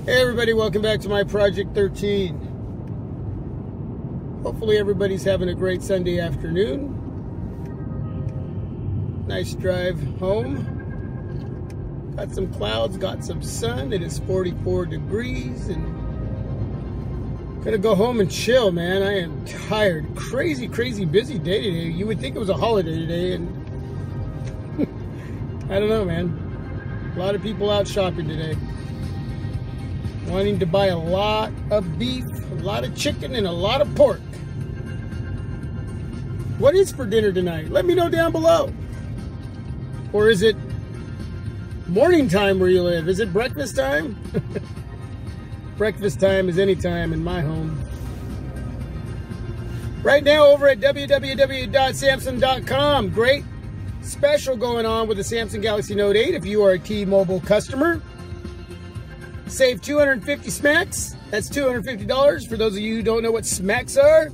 Hey everybody, welcome back to my Project 13. Hopefully everybody's having a great Sunday afternoon. Nice drive home. Got some clouds, got some sun. It is 44 degrees and gonna go home and chill, man. I am tired. Crazy busy day today. You would think it was a holiday today, and I don't know, man. A lot of people out shopping today. Wanting to buy a lot of beef, a lot of chicken, and a lot of pork. What is for dinner tonight? Let me know down below. Or is it morning time where you live? Is it breakfast time? Breakfast time is any time in my home. Right now over at www.samsung.com. Great special going on with the Samsung Galaxy Note 8 if you are a T-Mobile customer. Save 250 smacks. That's $250 for those of you who don't know what smacks are.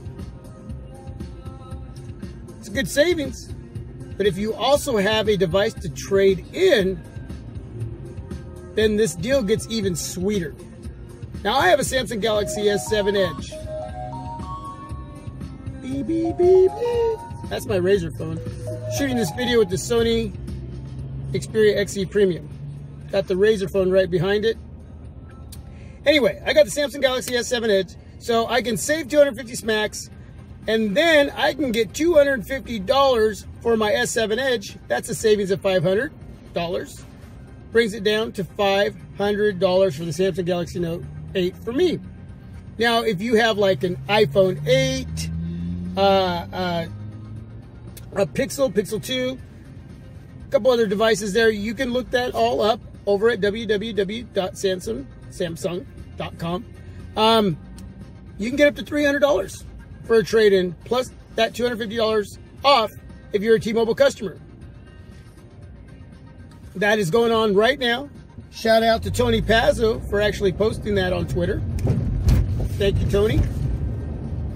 It's a good savings. But if you also have a device to trade in, then this deal gets even sweeter. Now I have a Samsung Galaxy S7 Edge. Beep, beep, beep, beep. That's my Razr phone. Shooting this video with the Sony Xperia XE Premium. Got the Razr phone right behind it. Anyway, I got the Samsung Galaxy S7 Edge, so I can save 250 smacks, and then I can get $250 for my S7 Edge. That's a savings of $500. Brings it down to $500 for the Samsung Galaxy Note 8 for me. Now, if you have like an iPhone 8, a Pixel 2, a couple other devices there, you can look that all up over at www.samsung.com. You can get up to $300 for a trade-in, plus that $250 off if you're a T-Mobile customer. That is going on right now. Shout out to Tony Pazzo for actually posting that on Twitter. Thank you, Tony.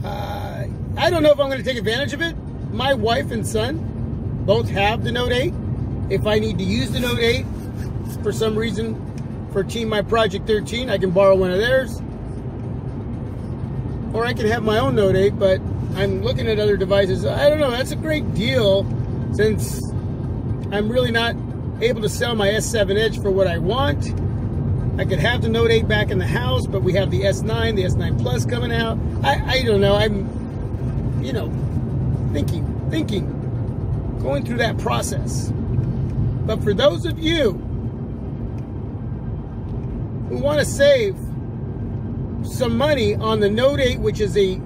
I don't know if I'm going to take advantage of it. My wife and son both have the Note 8. If I need to use the Note 8 for some reason for Team My Project 13, I can borrow one of theirs. Or I can have my own Note 8, but I'm looking at other devices. I don't know, that's a great deal since I'm really not able to sell my S7 Edge for what I want. I could have the Note 8 back in the house, but we have the S9, the S9 Plus coming out. I don't know, I'm, you know, thinking, going through that process. But for those of you who want to save some money on the Note 8, which is a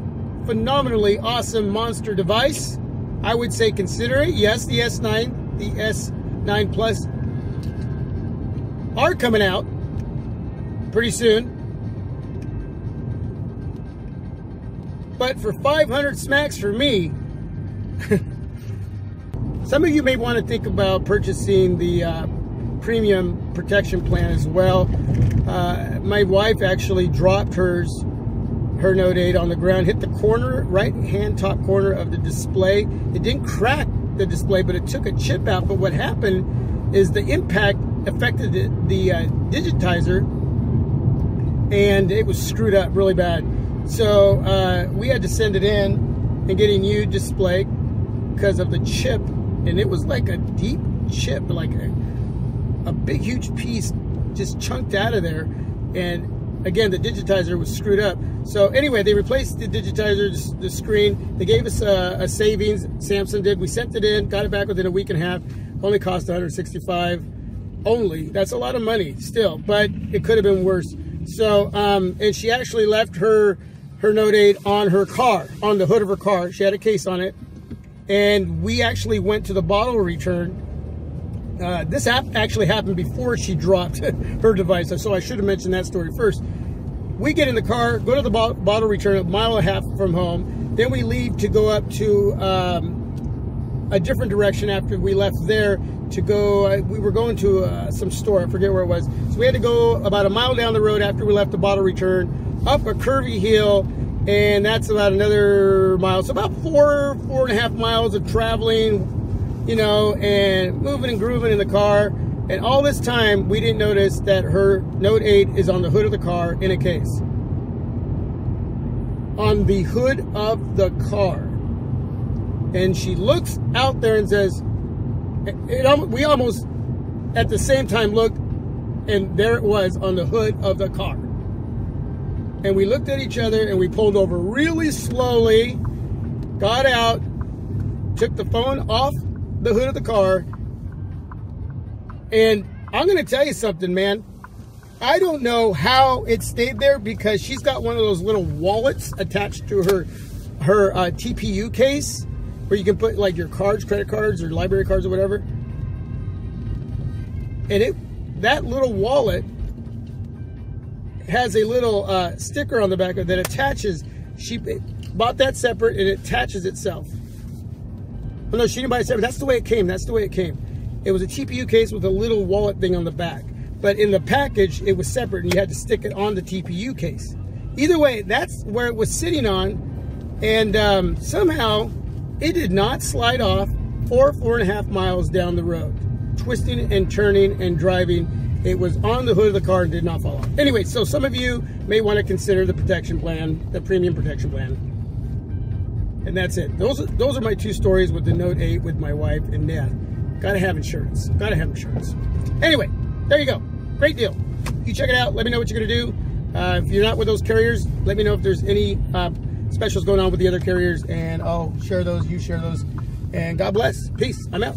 phenomenally awesome monster device, I would say consider it. Yes, the S9, the S9 Plus are coming out pretty soon. But for 500 smacks for me, some of you may want to think about purchasing the premium protection plan as well. My wife actually dropped her Note 8 on the ground, hit the corner, right hand top corner of the display. It didn't crack the display, but it took a chip out. But what happened is the impact affected the digitizer, and it was screwed up really bad. So we had to send it in and get a new display because of the chip, and it was like a deep chip, like a big huge piece just chunked out of there, and again the digitizer was screwed up. So anyway, they replaced the digitizer, the screen. They gave us a savings. Samsung did. We sent it in, got it back within a week and a half. Only cost $165 only. That's a lot of money still, but it could have been worse. So and she actually left her Note 8 on her car, on the hood of her car. She had a case on it, and we actually went to the bottle return. This actually happened before she dropped her device, so I should have mentioned that story first. We get in the car, go to the bottle return, a mile and a half from home. Then we leave to go up to a different direction after we left there to go. We were going to some store, I forget where it was. So we had to go about a mile down the road after we left the bottle return, up a curvy hill, and that's about another mile. So about four and a half miles of traveling, you know, and moving and grooving in the car. And all this time, we didn't notice that her Note 8 is on the hood of the car in a case. On the hood of the car. And she looks out there and says, we almost at the same time looked, and there it was on the hood of the car. And we looked at each other and we pulled over really slowly, got out, took the phone off the hood of the car. And I'm going to tell you something, man. I don't know how it stayed there, because she's got one of those little wallets attached to her TPU case where you can put like your cards, credit cards, or library cards or whatever. And that little wallet has a little sticker on the back of it that attaches. She bought that separate, and it attaches itself. Oh no, she didn't buy it separate. That's the way it came. That's the way it came. It was a TPU case with a little wallet thing on the back. But in the package, it was separate, and you had to stick it on the TPU case. Either way, that's where it was sitting on. And somehow, it did not slide off 4.5 miles down the road. Twisting and turning and driving. It was on the hood of the car and did not fall off. Anyway, so some of you may want to consider the protection plan, the premium protection plan. And that's it. Those are my 2 stories with the Note 8 with my wife and Dad. Gotta have insurance. Gotta have insurance. Anyway, there you go. Great deal. You check it out. Let me know what you're gonna do. If you're not with those carriers, let me know if there's any specials going on with the other carriers, and I'll share those. You share those. And God bless. Peace. I'm out.